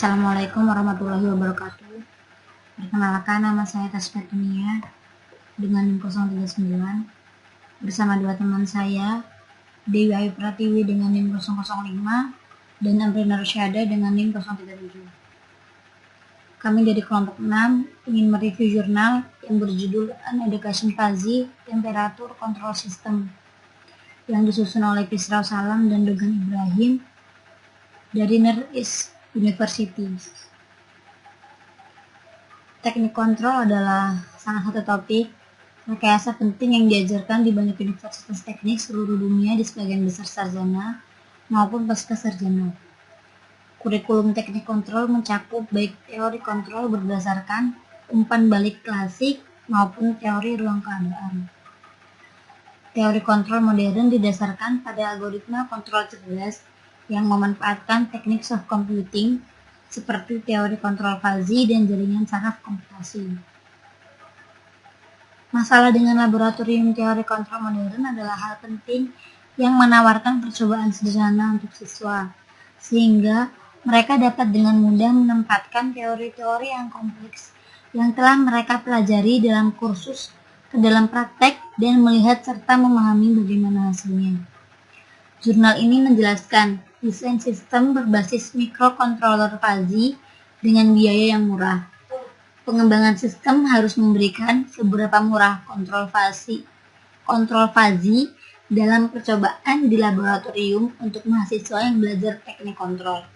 Assalamualaikum warahmatullahi wabarakatuh. Perkenalkan, nama saya Tasfiat Dunia dengan NIM 039 bersama dua teman saya, Dewi Ayu Pratiwi dengan NIM 005 dan Amrina Rusyada dengan NIM 037. Kami dari kelompok 6 ingin mereview jurnal yang berjudul An Education Fuzzy Temperature Control System yang disusun oleh Kisra Salam dan Dogan Ibrahim dari Near East University. Teknik kontrol adalah salah satu topik rekayasa penting yang diajarkan di banyak universitas teknik seluruh dunia di sebagian besar sarjana maupun pasca sarjana. Kurikulum teknik kontrol mencakup baik teori kontrol berdasarkan umpan balik klasik maupun teori ruang keadaan. Teori kontrol modern didasarkan pada algoritma kontrol cerdas yang memanfaatkan teknik soft computing seperti teori kontrol fuzzy dan jaringan saraf komputasi. Masalah dengan laboratorium teori kontrol modern adalah hal penting yang menawarkan percobaan sederhana untuk siswa, sehingga mereka dapat dengan mudah menempatkan teori-teori yang kompleks yang telah mereka pelajari dalam kursus ke dalam praktek dan melihat serta memahami bagaimana hasilnya. Jurnal ini menjelaskan desain sistem berbasis microcontroller fuzzy dengan biaya yang murah. Pengembangan sistem harus memberikan seberapa murah kontrol fuzzy dalam percobaan di laboratorium untuk mahasiswa yang belajar teknik kontrol.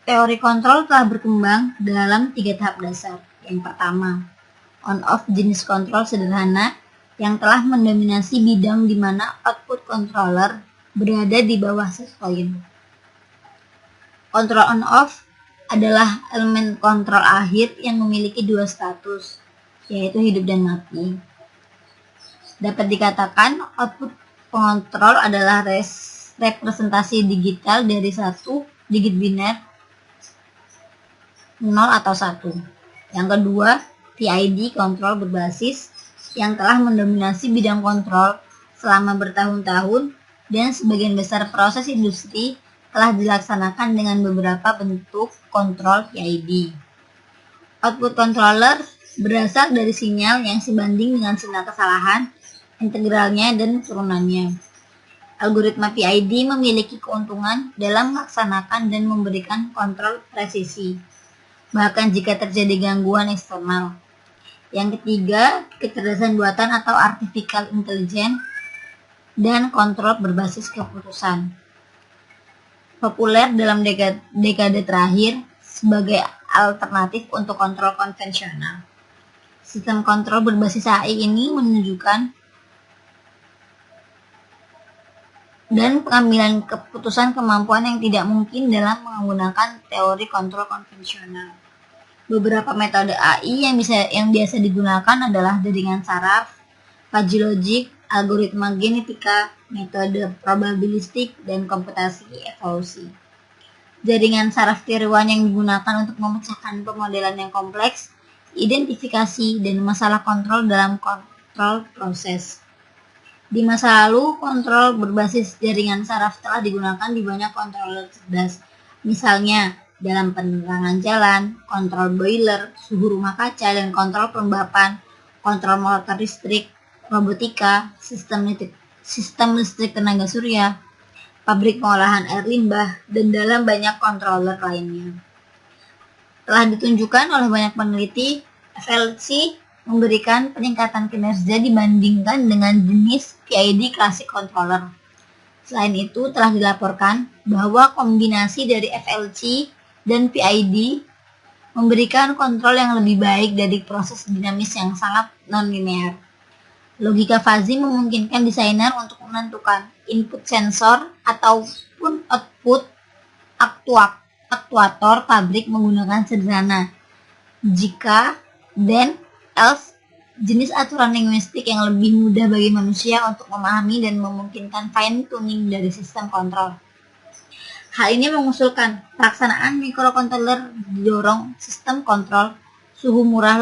Teori kontrol telah berkembang dalam 3 tahap dasar. Yang pertama, on-off jenis kontrol sederhana yang telah mendominasi bidang di mana output controller berada di bawah set point. Kontrol on-off adalah elemen kontrol akhir yang memiliki 2 status, yaitu hidup dan mati. Dapat dikatakan output pengontrol adalah representasi digital dari satu digit biner 0 atau 1. Yang kedua, PID kontrol berbasis yang telah mendominasi bidang kontrol selama bertahun-tahun dan sebagian besar proses industri telah dilaksanakan dengan beberapa bentuk kontrol PID. Output controller berasal dari sinyal yang sebanding dengan sinyal kesalahan, integralnya, dan turunannya. Algoritma PID memiliki keuntungan dalam melaksanakan dan memberikan kontrol presisi, bahkan jika terjadi gangguan eksternal. Yang ketiga, kecerdasan buatan atau artificial intelligence dan kontrol berbasis keputusan. Populer dalam dekade terakhir sebagai alternatif untuk kontrol konvensional. Sistem kontrol berbasis AI ini menunjukkan dan pengambilan keputusan kemampuan yang tidak mungkin dalam menggunakan teori kontrol konvensional. Beberapa metode AI yang biasa digunakan adalah jaringan saraf, fuzzy logic, algoritma genetika, metode probabilistik, dan komputasi evolusi. Jaringan saraf tiruan yang digunakan untuk memecahkan pemodelan yang kompleks, identifikasi, dan masalah kontrol dalam kontrol proses. Di masa lalu, kontrol berbasis jaringan saraf telah digunakan di banyak controller cerdas, misalnya dalam penerangan jalan, kontrol boiler, suhu rumah kaca, dan kontrol pelembapan, kontrol motor listrik, robotika, sistem listrik tenaga surya, pabrik pengolahan air limbah, dan dalam banyak controller lainnya. Telah ditunjukkan oleh banyak peneliti, FLC memberikan peningkatan kinerja dibandingkan dengan jenis PID klasik controller. Selain itu, telah dilaporkan bahwa kombinasi dari FLC dan PID memberikan kontrol yang lebih baik dari proses dinamis yang sangat non-linear. Logika fuzzy memungkinkan desainer untuk menentukan input sensor ataupun output aktuator pabrik menggunakan sederhana jika dan else jenis aturan linguistik yang lebih mudah bagi manusia untuk memahami dan memungkinkan fine tuning dari sistem kontrol. Hal ini mengusulkan pelaksanaan microcontroller didorong sistem kontrol suhu murah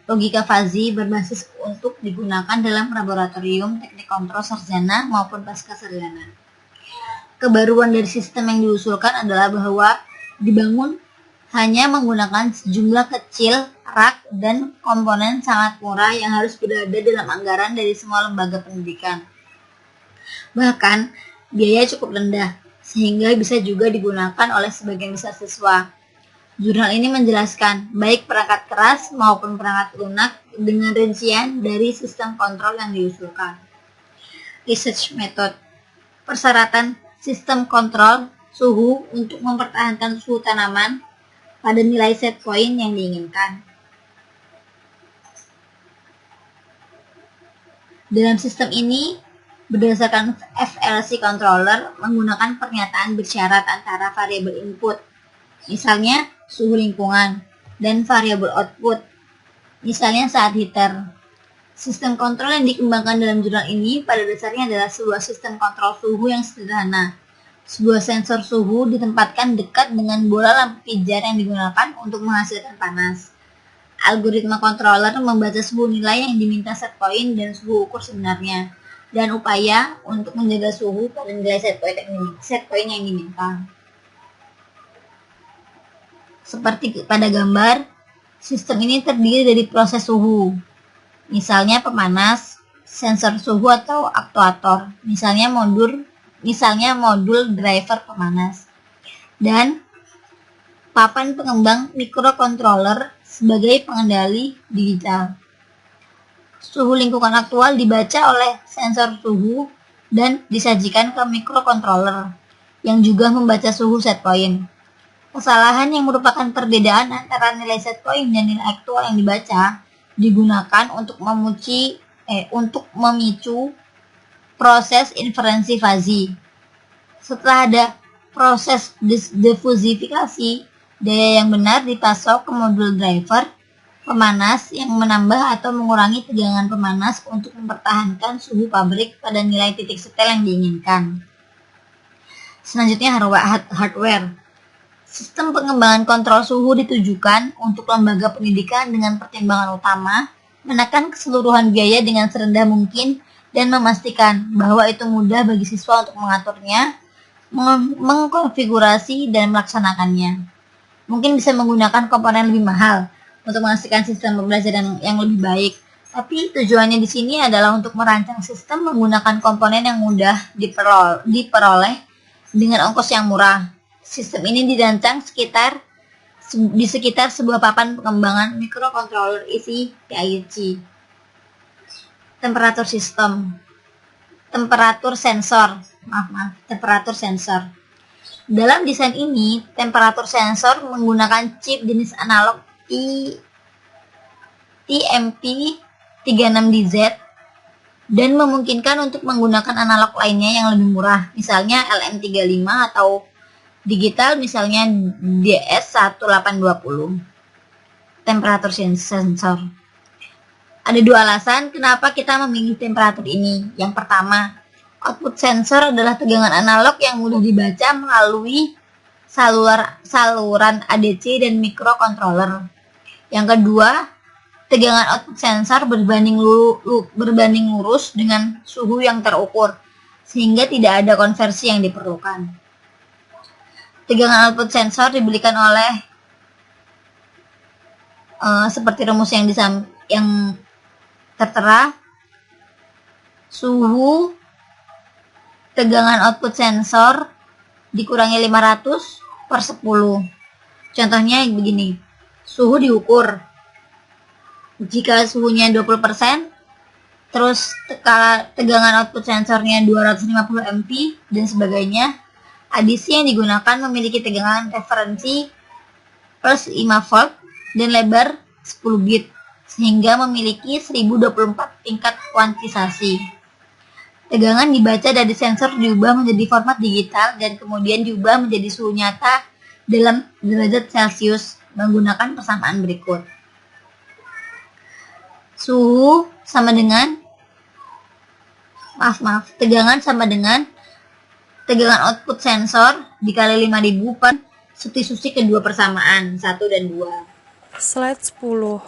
logika fuzzy berbasis untuk digunakan dalam laboratorium teknik kontrol sarjana maupun pasca sarjana. Kebaruan dari sistem yang diusulkan adalah bahwa dibangun hanya menggunakan sejumlah kecil rak dan komponen sangat murah yang harus berada dalam anggaran dari semua lembaga pendidikan. Bahkan, biaya cukup rendah, sehingga bisa juga digunakan oleh sebagian besar siswa. Jurnal ini menjelaskan baik perangkat keras maupun perangkat lunak dengan rincian dari sistem kontrol yang diusulkan. Research method. Persyaratan sistem kontrol suhu untuk mempertahankan suhu tanaman pada nilai set point yang diinginkan. Dalam sistem ini, berdasarkan FLC controller menggunakan pernyataan bersyarat antara variabel input, misalnya suhu lingkungan, dan variabel output, misalnya saat heater. Sistem kontrol yang dikembangkan dalam jurnal ini pada dasarnya adalah sebuah sistem kontrol suhu yang sederhana. Sebuah sensor suhu ditempatkan dekat dengan bola lampu pijar yang digunakan untuk menghasilkan panas. Algoritma controller membaca suhu nilai yang diminta set point dan suhu ukur sebenarnya, dan upaya untuk menjaga suhu pada nilai set point yang diminta. Seperti pada gambar, sistem ini terdiri dari proses suhu, misalnya pemanas, sensor suhu atau aktuator, misalnya modul driver pemanas, dan papan pengembang microcontroller sebagai pengendali digital. Suhu lingkungan aktual dibaca oleh sensor suhu dan disajikan ke microcontroller yang juga membaca suhu set point. Kesalahan yang merupakan perbedaan antara nilai set point dan nilai aktual yang dibaca digunakan untuk memicu proses inferensi fuzzy. Setelah ada proses diffusifikasi, daya yang benar dipasok ke modul driver pemanas yang menambah atau mengurangi tegangan pemanas untuk mempertahankan suhu pabrik pada nilai titik setel yang diinginkan. Selanjutnya hardware. Sistem pengembangan kontrol suhu ditujukan untuk lembaga pendidikan dengan pertimbangan utama menekan keseluruhan biaya dengan serendah mungkin dan memastikan bahwa itu mudah bagi siswa untuk mengaturnya, mengkonfigurasi, dan melaksanakannya. Mungkin bisa menggunakan komponen lebih mahal untuk menghasilkan sistem pembelajaran yang lebih baik, tapi tujuannya di sini adalah untuk merancang sistem menggunakan komponen yang mudah diperoleh dengan ongkos yang murah. Sistem ini dirancang di sekitar sebuah papan pengembangan microcontroller isi PIC. Temperatur sensor. Dalam desain ini, temperatur sensor menggunakan chip jenis analog TMP36DZ dan memungkinkan untuk menggunakan analog lainnya yang lebih murah, misalnya LM35 atau digital misalnya DS1820. Temperatur sensor. Ada dua alasan kenapa kita memilih temperatur ini. Yang pertama, output sensor adalah tegangan analog yang mudah dibaca melalui saluran ADC dan microcontroller. Yang kedua, tegangan output sensor berbanding lurus dengan suhu yang terukur, sehingga tidak ada konversi yang diperlukan. Tegangan output sensor diberikan oleh seperti rumus yang tertera, suhu tegangan output sensor dikurangi 500/10. Contohnya begini, suhu diukur. Jika suhunya 20%, terus tegangan output sensornya 250 mP dan sebagainya, adisi yang digunakan memiliki tegangan referensi plus 5 volt dan lebar 10 bit, sehingga memiliki 1024 tingkat kuantisasi. Tegangan dibaca dari sensor diubah menjadi format digital dan kemudian diubah menjadi suhu nyata dalam derajat Celcius menggunakan persamaan berikut. Tegangan sama dengan tegangan output sensor dikali 5000 per substitusi kedua persamaan 1 dan 2. Slide 10.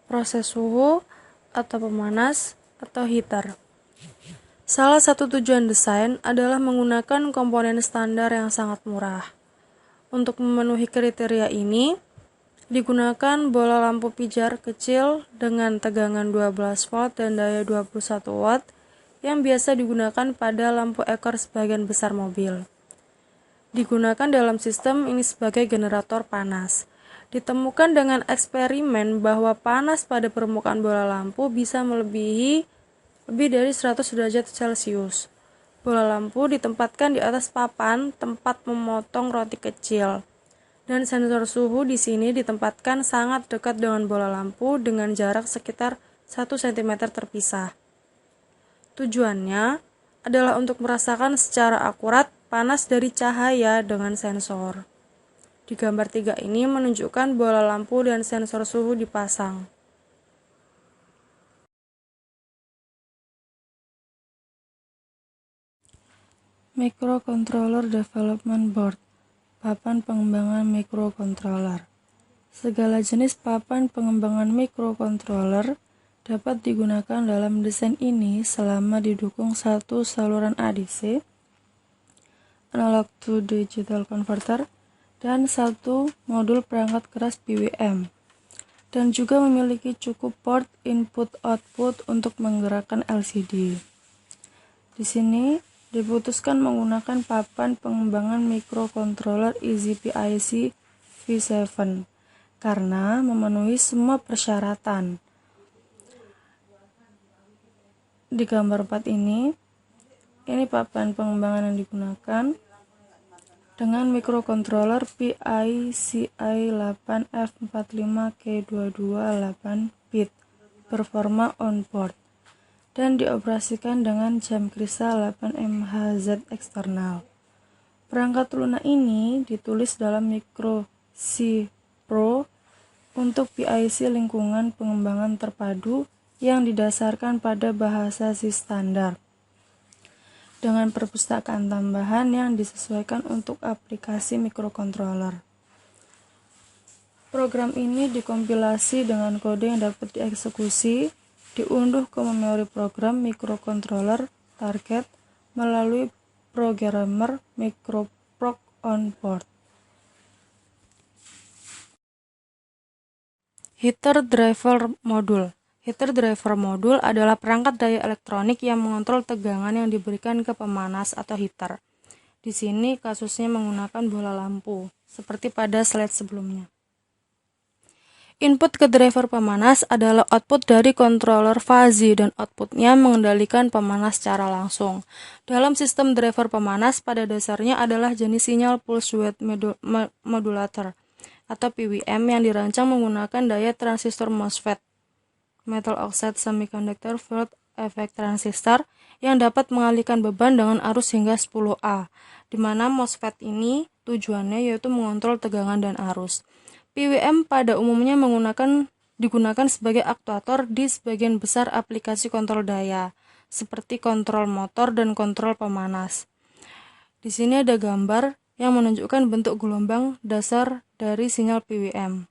Proses suhu atau pemanas atau heater. Salah satu tujuan desain adalah menggunakan komponen standar yang sangat murah. Untuk memenuhi kriteria ini, digunakan bola lampu pijar kecil dengan tegangan 12 volt dan daya 21 watt yang biasa digunakan pada lampu ekor sebagian besar mobil. Digunakan dalam sistem ini sebagai generator panas. Ditemukan dengan eksperimen bahwa panas pada permukaan bola lampu bisa melebihi lebih dari 100 derajat Celcius. Bola lampu ditempatkan di atas papan tempat memotong roti kecil. Dan sensor suhu di sini ditempatkan sangat dekat dengan bola lampu dengan jarak sekitar 1 cm terpisah. Tujuannya adalah untuk merasakan secara akurat panas dari cahaya dengan sensor. Di gambar 3 ini menunjukkan bola lampu dan sensor suhu dipasang. Microcontroller Development Board, papan pengembangan mikrokontroler. Segala jenis papan pengembangan mikrokontroler dapat digunakan dalam desain ini selama didukung satu saluran ADC, analog to digital converter, dan satu modul perangkat keras PWM, dan juga memiliki cukup port input-output untuk menggerakkan LCD. Di sini diputuskan menggunakan papan pengembangan mikrokontroler EasyPIC V7 karena memenuhi semua persyaratan. Di gambar 4 ini papan pengembangan yang digunakan dengan mikrokontroler PICI 8F45K22 8 bit performa on-board dan dioperasikan dengan jam kristal 8 MHz eksternal. Perangkat lunak ini ditulis dalam Micro C Pro untuk PIC lingkungan pengembangan terpadu yang didasarkan pada bahasa C standar, dengan perpustakaan tambahan yang disesuaikan untuk aplikasi mikrokontroler. Program ini dikompilasi dengan kode yang dapat dieksekusi, diunduh ke memori program mikrokontroler target melalui programmer MicroProg on board. Heater Driver Module. Heater Driver Module adalah perangkat daya elektronik yang mengontrol tegangan yang diberikan ke pemanas atau heater. Di sini kasusnya menggunakan bola lampu, seperti pada slide sebelumnya. Input ke driver pemanas adalah output dari controller fuzzy dan outputnya mengendalikan pemanas secara langsung. Dalam sistem driver pemanas pada dasarnya adalah jenis sinyal pulse width modulator atau PWM yang dirancang menggunakan daya transistor MOSFET, metal oxide semiconductor field effect transistor, yang dapat mengalihkan beban dengan arus hingga 10A, di mana MOSFET ini tujuannya yaitu mengontrol tegangan dan arus. PWM pada umumnya digunakan sebagai aktuator di sebagian besar aplikasi kontrol daya, seperti kontrol motor dan kontrol pemanas. Di sini ada gambar yang menunjukkan bentuk gelombang dasar dari sinyal PWM.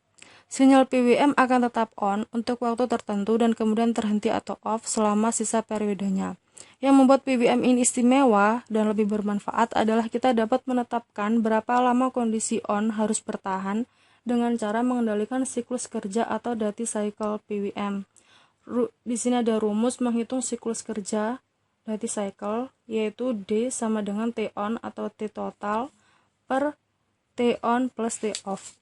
Sinyal PWM akan tetap on untuk waktu tertentu dan kemudian terhenti atau off selama sisa periodenya. Yang membuat PWM ini istimewa dan lebih bermanfaat adalah kita dapat menetapkan berapa lama kondisi on harus bertahan dengan cara mengendalikan siklus kerja atau duty cycle PWM. Di sini ada rumus menghitung siklus kerja duty cycle, yaitu D sama dengan T on atau T total per T on plus T off,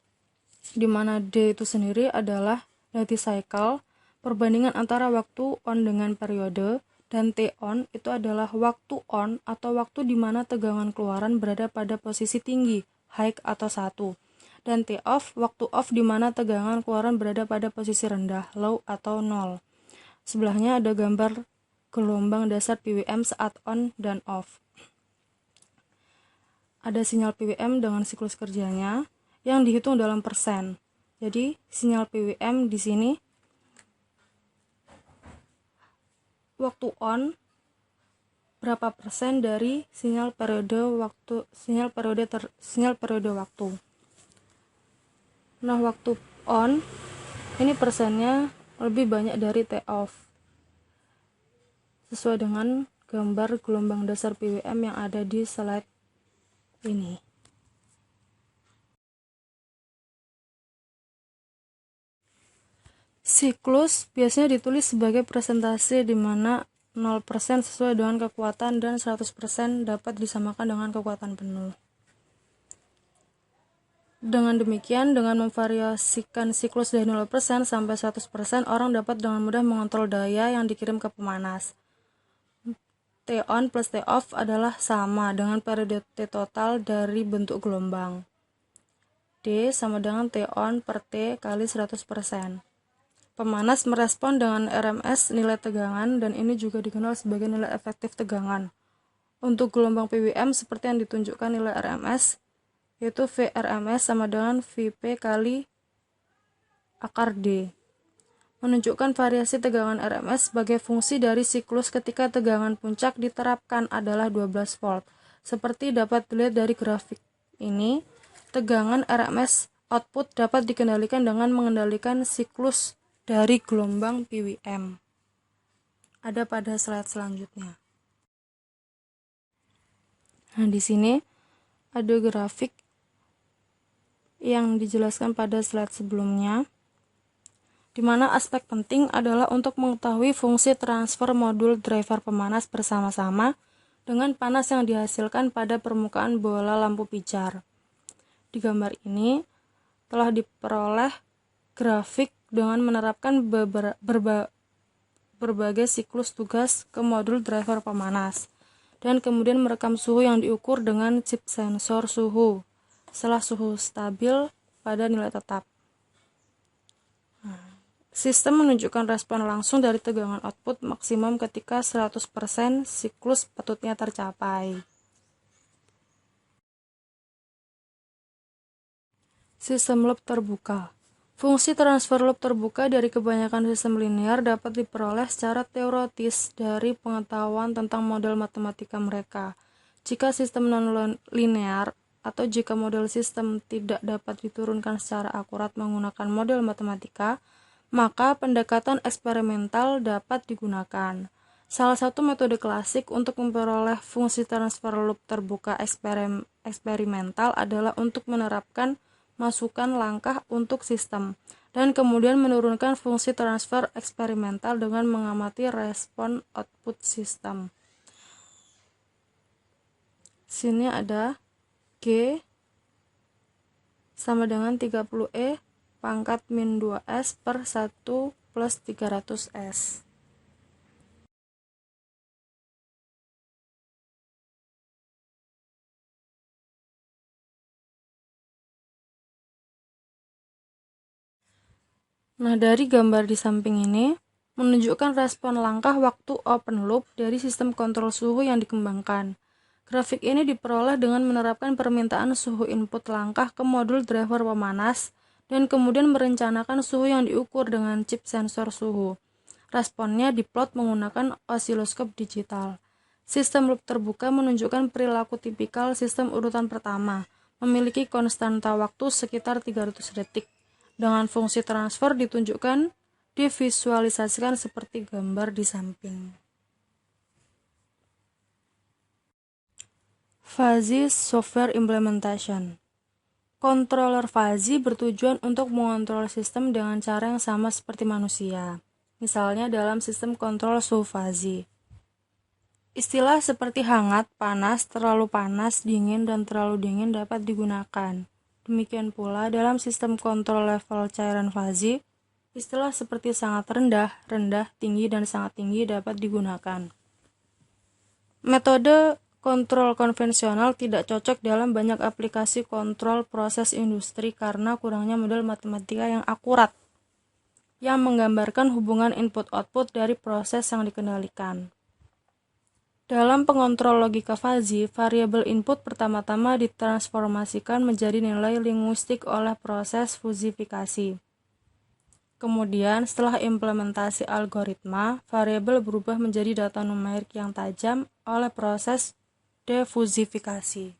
di mana D itu sendiri adalah duty cycle, perbandingan antara waktu on dengan periode, dan T on itu adalah waktu on atau waktu di mana tegangan keluaran berada pada posisi tinggi, high atau 1. Dan T off, waktu off di mana tegangan keluaran berada pada posisi rendah, low atau 0. Sebelahnya ada gambar gelombang dasar PWM saat on dan off. Ada sinyal PWM dengan siklus kerjanya yang dihitung dalam persen. Jadi sinyal PWM di sini waktu on berapa persen dari sinyal periode waktu. Nah, waktu on ini persennya lebih banyak dari T off, sesuai dengan gambar gelombang dasar PWM yang ada di slide ini. Siklus biasanya ditulis sebagai presentasi di mana 0% sesuai dengan kekuatan dan 100% dapat disamakan dengan kekuatan penuh. Dengan demikian, dengan memvariasikan siklus dari 0% sampai 100%, orang dapat dengan mudah mengontrol daya yang dikirim ke pemanas. T-on plus T-off adalah sama dengan periode T total dari bentuk gelombang. D sama dengan T-on per T kali 100%. Pemanas merespon dengan RMS nilai tegangan dan ini juga dikenal sebagai nilai efektif tegangan. Untuk gelombang PWM seperti yang ditunjukkan nilai RMS, yaitu VRMS sama dengan Vp kali akar D. Menunjukkan variasi tegangan RMS sebagai fungsi dari siklus ketika tegangan puncak diterapkan adalah 12 volt. Seperti dapat dilihat dari grafik ini, tegangan RMS output dapat dikendalikan dengan mengendalikan siklus dari gelombang PWM. Ada pada slide selanjutnya. Nah, di sini ada grafik yang dijelaskan pada slide sebelumnya, di mana aspek penting adalah untuk mengetahui fungsi transfer modul driver pemanas bersama-sama dengan panas yang dihasilkan pada permukaan bola lampu pijar. Di gambar ini telah diperoleh grafik dengan menerapkan berbagai siklus tugas ke modul driver pemanas dan kemudian merekam suhu yang diukur dengan chip sensor suhu setelah suhu stabil pada nilai tetap. Sistem menunjukkan respon langsung dari tegangan output maksimum ketika 100% siklus patutnya tercapai. Sistem loop terbuka. Fungsi transfer loop terbuka dari kebanyakan sistem linear dapat diperoleh secara teoretis dari pengetahuan tentang model matematika mereka. Jika sistem non-linear atau jika model sistem tidak dapat diturunkan secara akurat menggunakan model matematika, maka pendekatan eksperimental dapat digunakan. Salah satu metode klasik untuk memperoleh fungsi transfer loop terbuka eksperimental adalah untuk menerapkan masukan langkah untuk sistem, dan kemudian menurunkan fungsi transfer eksperimental dengan mengamati respon output sistem. Sini ada G sama dengan 30E pangkat min 2S per 1 plus 300S. Nah, dari gambar di samping ini menunjukkan respon langkah waktu open loop dari sistem kontrol suhu yang dikembangkan. Grafik ini diperoleh dengan menerapkan permintaan suhu input langkah ke modul driver pemanas dan kemudian merencanakan suhu yang diukur dengan chip sensor suhu. Responnya diplot menggunakan osiloskop digital. Sistem loop terbuka menunjukkan perilaku tipikal sistem urutan pertama, memiliki konstanta waktu sekitar 300 detik. Dengan fungsi transfer ditunjukkan divisualisasikan seperti gambar di samping. Fuzzy Software Implementation. Controller fuzzy bertujuan untuk mengontrol sistem dengan cara yang sama seperti manusia, misalnya dalam sistem kontrol suhu fuzzy. Istilah seperti hangat, panas, terlalu panas, dingin, dan terlalu dingin dapat digunakan. Demikian pula dalam sistem kontrol level cairan fuzzy, istilah seperti sangat rendah, rendah, tinggi, dan sangat tinggi dapat digunakan. Metode kontrol konvensional tidak cocok dalam banyak aplikasi kontrol proses industri karena kurangnya model matematika yang akurat, yang menggambarkan hubungan input-output dari proses yang dikendalikan. Dalam pengontrol logika fuzzy, variabel input pertama-tama ditransformasikan menjadi nilai linguistik oleh proses fusifikasi. Kemudian, setelah implementasi algoritma, variabel berubah menjadi data numerik yang tajam oleh proses defusifikasi.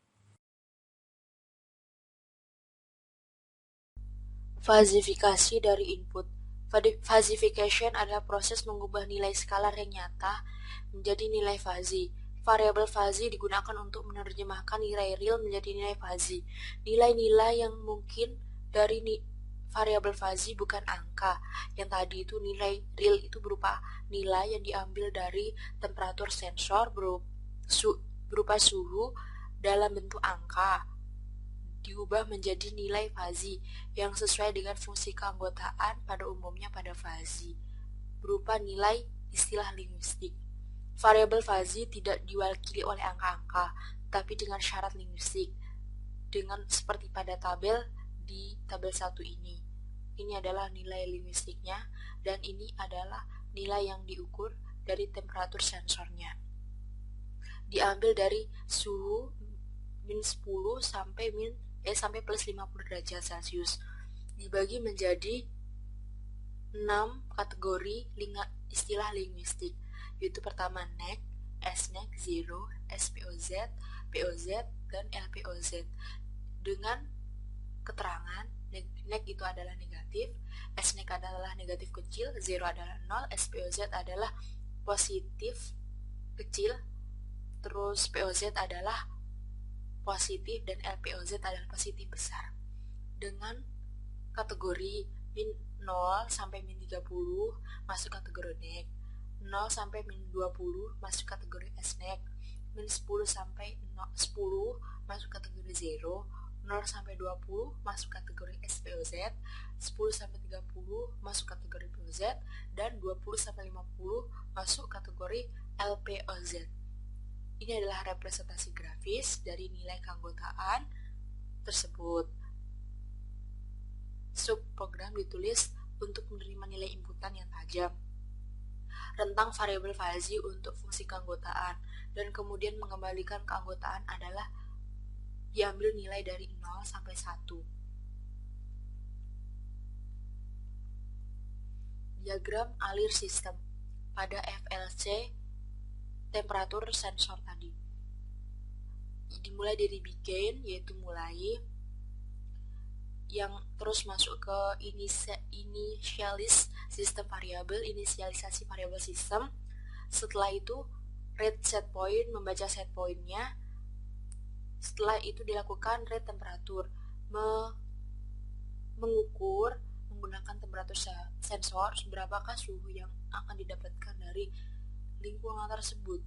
Fazifikasi dari input. Fazification adalah proses mengubah nilai skalar yang nyata menjadi nilai fazi. Variabel fazi digunakan untuk menerjemahkan nilai real menjadi nilai fazi. Nilai-nilai yang mungkin dari variabel fazi bukan angka. Yang tadi itu nilai real itu berupa nilai yang diambil dari temperatur sensor berupa suhu dalam bentuk angka, diubah menjadi nilai fazi yang sesuai dengan fungsi keanggotaan pada umumnya pada fazi, berupa nilai istilah linguistik. Variabel fazi tidak diwakili oleh angka-angka, tapi dengan syarat linguistik, dengan seperti pada tabel di tabel 1 ini. Ini adalah nilai linguistiknya, dan ini adalah nilai yang diukur dari temperatur sensornya. Diambil dari suhu min 10 sampai plus 50 derajat Celcius. Dibagi menjadi 6 kategori istilah linguistik, yaitu pertama NEC, SNEC, Zero, SPOZ, POZ, dan LPOZ. Dengan keterangan NEC itu adalah negatif, SNEC adalah negatif kecil, Zero adalah 0, SPOZ adalah positif kecil, terus POZ adalah positif, dan LPOZ adalah positif besar. Dengan kategori min 0 sampai min 30 masuk kategori NEC, 0 sampai min 20 masuk kategori SNEC, min 10 sampai 10 masuk kategori Zero, 0 sampai 20 masuk kategori SPOZ, 10 sampai 30 masuk kategori POZ, dan 20 sampai 50 masuk kategori LPOZ. Ini adalah representasi grafis dari nilai keanggotaan tersebut. Subprogram ditulis untuk menerima nilai inputan yang tajam. Rentang variabel fazi untuk fungsi keanggotaan, dan kemudian mengembalikan keanggotaan adalah diambil nilai dari 0 sampai 1. Diagram alir sistem pada FLC temperatur sensor tadi. Dimulai dari begin, yaitu mulai, yang terus masuk ke initialis sistem variabel, inisialisasi variabel sistem. Setelah itu read set point, membaca set pointnya. Setelah itu dilakukan read temperatur, mengukur menggunakan temperatur sensor seberapakah suhu yang akan didapatkan dari lingkungan tersebut.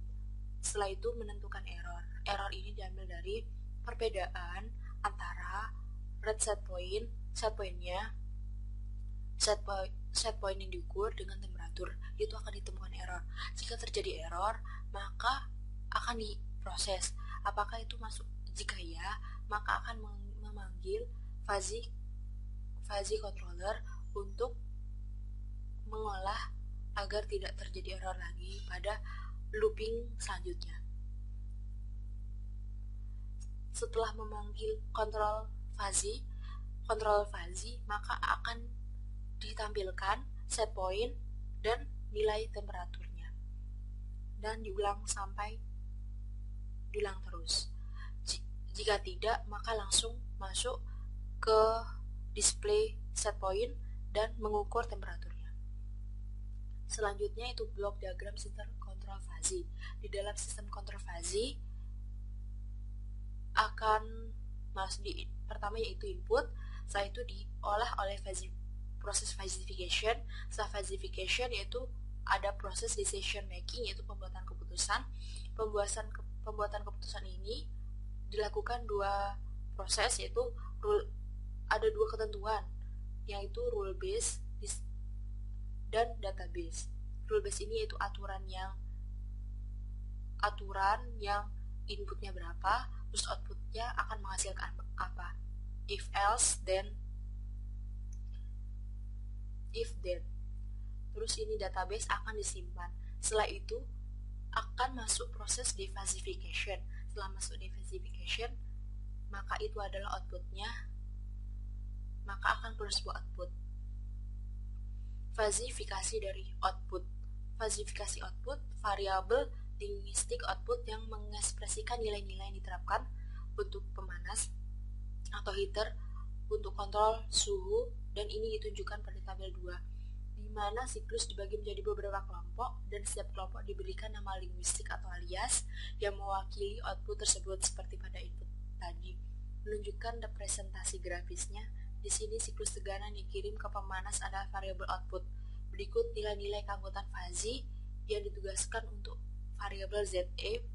Setelah itu menentukan error. Error ini diambil dari perbedaan antara read set pointnya, set point yang diukur dengan temperatur. Itu akan ditemukan error. Jika terjadi error, maka akan diproses apakah itu masuk. Jika ya, maka akan memanggil fuzzy controller untuk mengolah agar tidak terjadi error lagi pada looping selanjutnya. Setelah memanggil kontrol fuzzy, maka akan ditampilkan set point dan nilai temperaturnya, dan diulang terus. Jika tidak, maka langsung masuk ke display set point dan mengukur temperaturnya. Selanjutnya itu blok diagram sistem kontrol fuzzy. Di dalam sistem kontrol fuzzy akan pertama yaitu input, setelah itu diolah oleh proses fuzzification. Setelah fuzzification yaitu ada proses decision making, yaitu pembuatan keputusan. Pembuatan keputusan ini dilakukan dua proses, yaitu ada dua ketentuan, yaitu rule base dan database. Rule base ini yaitu aturan yang inputnya berapa, terus outputnya akan menghasilkan apa. If else, then. Terus ini database akan disimpan. Setelah itu akan masuk proses defuzzification. Setelah masuk defuzzification, maka itu adalah outputnya, maka akan keluar sebuah output. Fuzzifikasi dari output. Fuzzifikasi output, variabel linguistik output yang mengekspresikan nilai-nilai yang diterapkan untuk pemanas atau heater untuk kontrol suhu, dan ini ditunjukkan pada tabel 2, di di mana siklus dibagi menjadi beberapa kelompok dan setiap kelompok diberikan nama linguistik atau alias yang mewakili output tersebut seperti pada input tadi. Menunjukkan representasi grafisnya, di sini siklus tegangan dikirim ke pemanas adalah variabel output. Berikut nilai-nilai keanggotaan fazi yang ditugaskan untuk variabel ZE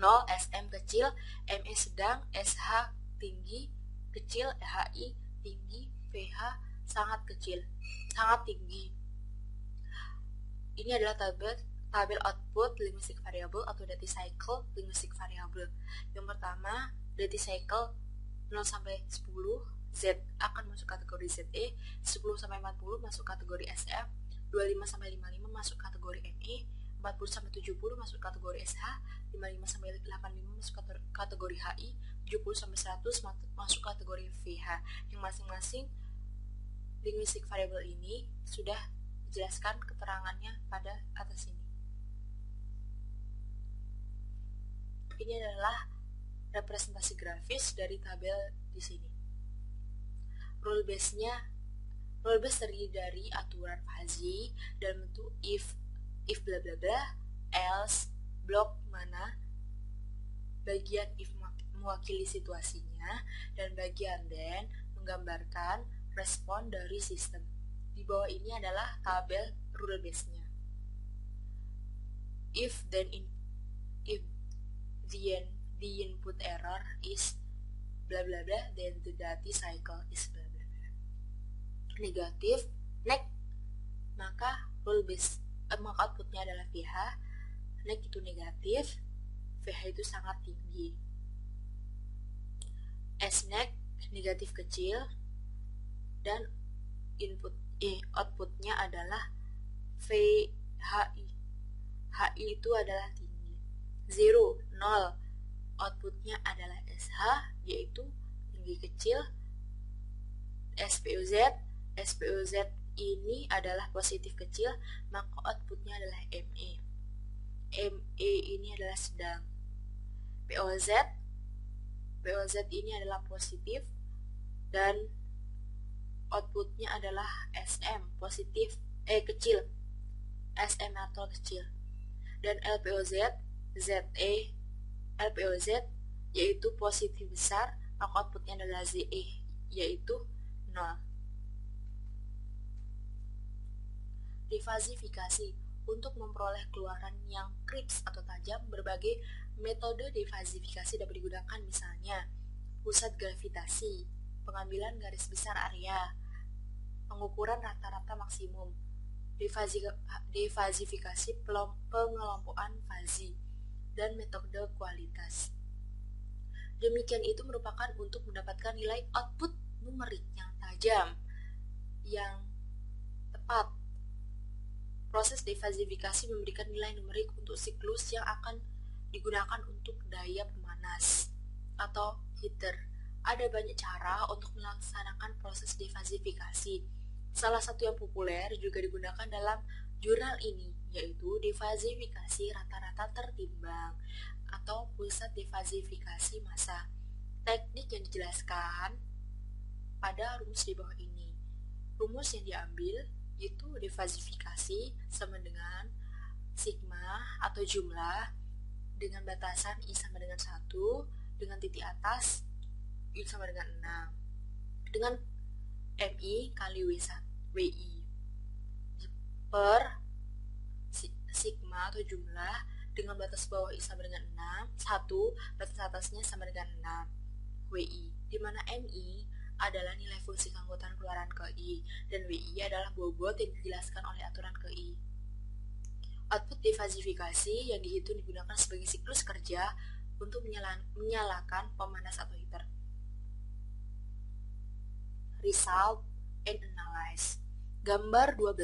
0 SM kecil, ME sedang, SH tinggi, kecil, HI tinggi, VH sangat kecil, sangat tinggi. Ini adalah tabel output linguistic variable atau duty cycle linguistic variable. Yang pertama, duty cycle 0 sampai 10, Z akan masuk kategori ZE, 10 sampai 40 masuk kategori SM, 25 sampai 55 masuk kategori ME, 40 sampai 70 masuk kategori SH, 55 sampai 85 masuk kategori HI, 70 sampai 100 masuk kategori VH. Yang masing-masing linguistic variable ini sudah dijelaskan keterangannya pada atas ini. Ini adalah representasi grafis dari tabel di sini. Rule base terdiri dari aturan fuzzy dalam bentuk if bla bla bla, else, blok mana, bagian if mewakili situasinya, dan bagian then menggambarkan respon dari sistem. Di bawah ini adalah tabel rule base-nya. If the input error is bla bla bla, then the duty cycle is bla bla bla. Negatif, maka rule base maka outputnya adalah VH. Itu negatif, VH itu sangat tinggi. S-neg negatif kecil, dan outputnya adalah VHI. HI itu adalah tinggi. 0, 0, outputnya adalah SH, yaitu tinggi kecil. SPOZ ini adalah positif kecil, maka outputnya adalah ME. ME ini adalah sedang. POZ ini adalah positif, dan outputnya adalah SM, positif, kecil, SM atau kecil. Dan LPOZ yaitu positif besar, maka outputnya adalah ZE, yaitu 0. Defasifikasi. Untuk memperoleh keluaran yang crisp atau tajam, berbagai metode defasifikasi dapat digunakan, misalnya pusat gravitasi, pengambilan garis besar area, pengukuran rata-rata maksimum, defasifikasi pengelompokan fazi, dan metode kualitas. Demikian itu merupakan untuk mendapatkan nilai output numerik yang tajam, yang tepat. Proses defasifikasi memberikan nilai numerik untuk siklus yang akan digunakan untuk daya pemanas atau heater. Ada banyak cara untuk melaksanakan proses defasifikasi. Salah satu yang populer juga digunakan dalam jurnal ini, yaitu defasifikasi rata-rata tertimbang atau pusat defasifikasi massa. Teknik yang dijelaskan pada rumus di bawah ini. Rumus yang diambil yaitu defasifikasi sama dengan sigma atau jumlah dengan batasan I sama dengan 1, dengan titik atas I sama dengan 6, dengan MI kali WI per sigma atau jumlah dengan batas bawah I sama dengan 6, 1, batas atasnya sama dengan 6, WI, di mana MI adalah nilai fungsi keanggotaan keluaran ke I, dan WI adalah bobot yang dijelaskan oleh aturan ke I. Output defasifikasi yang dihitung digunakan sebagai siklus kerja untuk menyalakan pemanas atau heater. Result and analyze. Gambar 12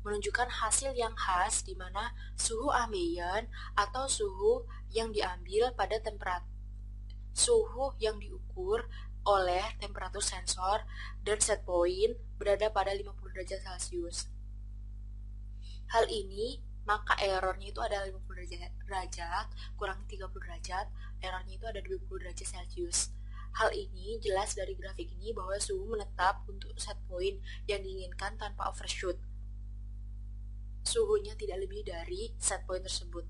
menunjukkan hasil yang khas di mana suhu ambien atau suhu yang diambil pada suhu yang diukur oleh temperatur sensor dan set point berada pada 50 derajat Celcius. Hal ini, maka errornya itu adalah 50 derajat kurang 30 derajat, errornya itu ada 20 derajat Celcius. Hal ini jelas dari grafik ini bahwa suhu menetap untuk set point yang diinginkan tanpa overshoot. suhunya tidak lebih dari set point tersebut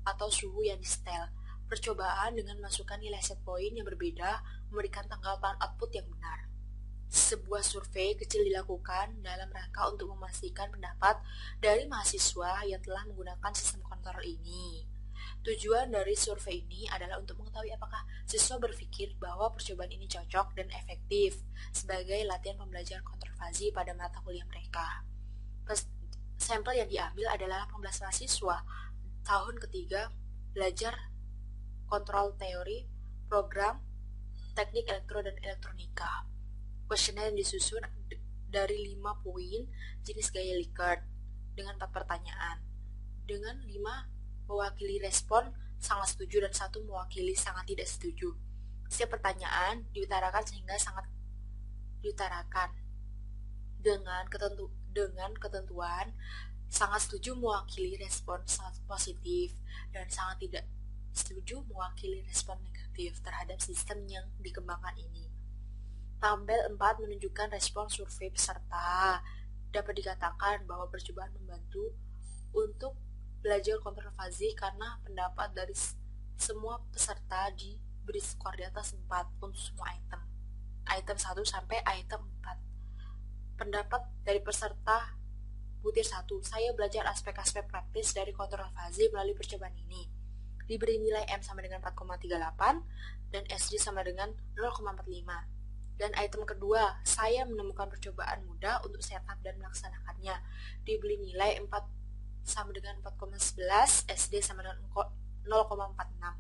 atau suhu yang di-setel. Percobaan dengan masukkan nilai set point yang berbeda memberikan tanggapan output yang benar. Sebuah survei kecil dilakukan dalam rangka untuk memastikan pendapat dari mahasiswa yang telah menggunakan sistem kontrol ini. Tujuan dari survei ini adalah untuk mengetahui apakah siswa berpikir bahwa percobaan ini cocok dan efektif sebagai latihan pembelajaran kontrol fazi pada mata kuliah mereka. Sampel yang diambil adalah 18 mahasiswa tahun ketiga belajar kontrol teori, program, teknik elektro dan elektronika. Kuesioner yang disusun dari 5 poin jenis gaya Likert dengan 4 pertanyaan. Dengan 5 mewakili respon sangat setuju dan 1 mewakili sangat tidak setuju. Setiap pertanyaan diutarakan sehingga sangat diutarakan dengan ketentuan sangat setuju mewakili respon sangat positif dan sangat tidak setuju mewakili respon negatif terhadap sistem yang dikembangkan ini. Tabel 4 menunjukkan respon survei peserta. Dapat dikatakan bahwa percobaan membantu untuk belajar kontrol fazi karena pendapat dari semua peserta diberi skor di atas 4 untuk semua item. Item 1 sampai item 4. Pendapat dari peserta butir 1. Saya belajar aspek-aspek praktis dari kontrol fazi melalui percobaan ini. Diberi nilai M sama dengan 4,38 dan SD sama dengan 0,45. Dan item kedua, saya menemukan percobaan mudah untuk setup dan melaksanakannya. Diberi nilai 4 sama dengan 4,11, SD sama dengan 0,46.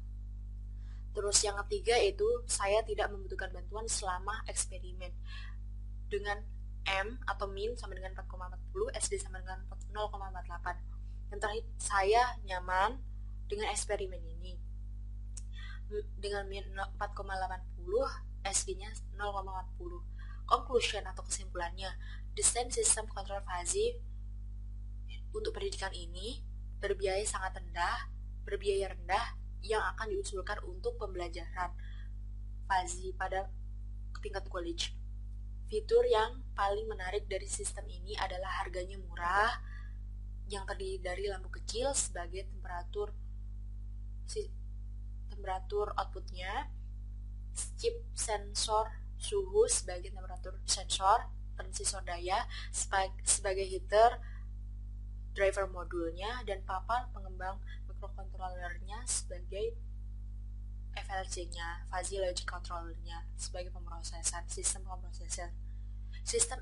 Terus yang ketiga itu, saya tidak membutuhkan bantuan selama eksperimen. Dengan M atau min sama dengan 4,40, SD sama dengan 0,48. Yang terakhir, saya nyaman dengan eksperimen ini. Dengan min 4,80, SD-nya 0,40. Conclusion atau kesimpulannya, desain sistem kontrol fazi untuk pendidikan ini berbiaya rendah yang akan diusulkan untuk pembelajaran fazi pada tingkat college. Fitur yang paling menarik dari sistem ini adalah harganya murah, yang terdiri dari lampu kecil sebagai temperatur outputnya, chip sensor suhu sebagai temperatur sensor, transistor daya sebagai heater, driver modulnya, dan papan pengembang microcontrollernya sebagai FLC-nya, fuzzy logic controllernya sebagai sistem pemrosesan. Sistem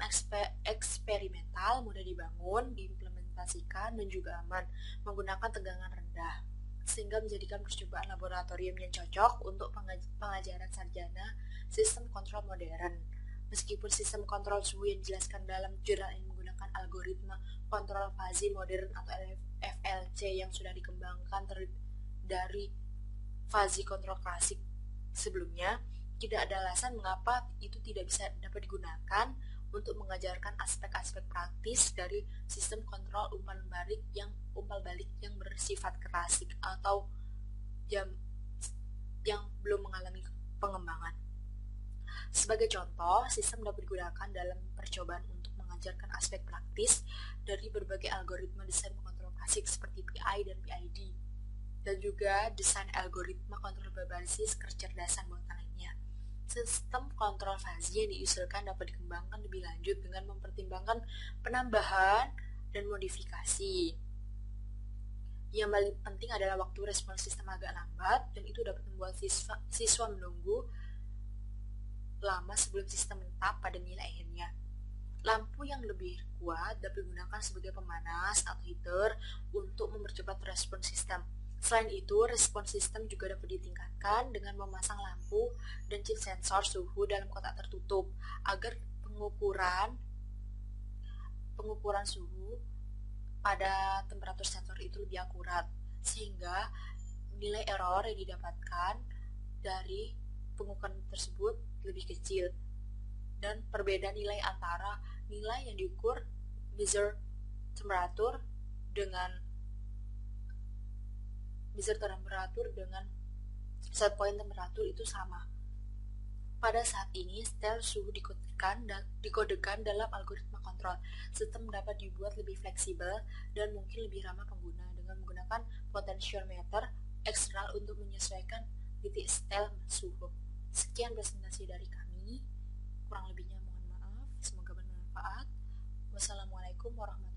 eksperimental mudah dibangun, diimplementasikan, dan juga aman, menggunakan tegangan rendah, sehingga menjadikan percobaan laboratorium yang cocok untuk pengajaran sarjana sistem kontrol modern. Meskipun sistem kontrol suhu yang dijelaskan dalam jurnal ini menggunakan algoritma kontrol fazi modern atau FLC yang sudah dikembangkan dari fazi kontrol klasik sebelumnya, tidak ada alasan mengapa itu tidak bisa dapat digunakan untuk mengajarkan aspek-aspek praktis dari sistem kontrol umpal balik yang bersifat klasik atau yang belum mengalami pengembangan. Sebagai contoh, sistem dapat digunakan dalam percobaan untuk mengajarkan aspek praktis dari berbagai algoritma desain pengontrol klasik seperti PI dan PID, dan juga desain algoritma kontrol berbasis kecerdasan buatan lainnya. Sistem kontrol fazi yang diusulkan dapat dikembangkan lebih lanjut dengan mempertimbangkan penambahan dan modifikasi. Yang paling penting adalah waktu respon sistem agak lambat, dan itu dapat membuat siswa menunggu lama sebelum sistem menetap pada nilai akhirnya. Lampu yang lebih kuat dapat digunakan sebagai pemanas atau heater untuk mempercepat respon sistem. Selain itu, respon sistem juga dapat ditingkatkan dengan memasang lampu dan chip sensor suhu dalam kotak tertutup agar pengukuran suhu pada temperatur sensor itu lebih akurat, sehingga nilai error yang didapatkan dari pengukuran tersebut lebih kecil, dan perbedaan nilai antara nilai yang diukur measure temperatur dengan set point temperatur itu sama. Pada saat ini, setel suhu dikodekan dalam algoritma kontrol. Sistem dapat dibuat lebih fleksibel dan mungkin lebih ramah pengguna dengan menggunakan potentiometer eksternal untuk menyesuaikan titik setel suhu. Sekian presentasi dari kami. Kurang lebihnya mohon maaf. Semoga bermanfaat. Wassalamualaikum warahmatullahi wabarakatuh.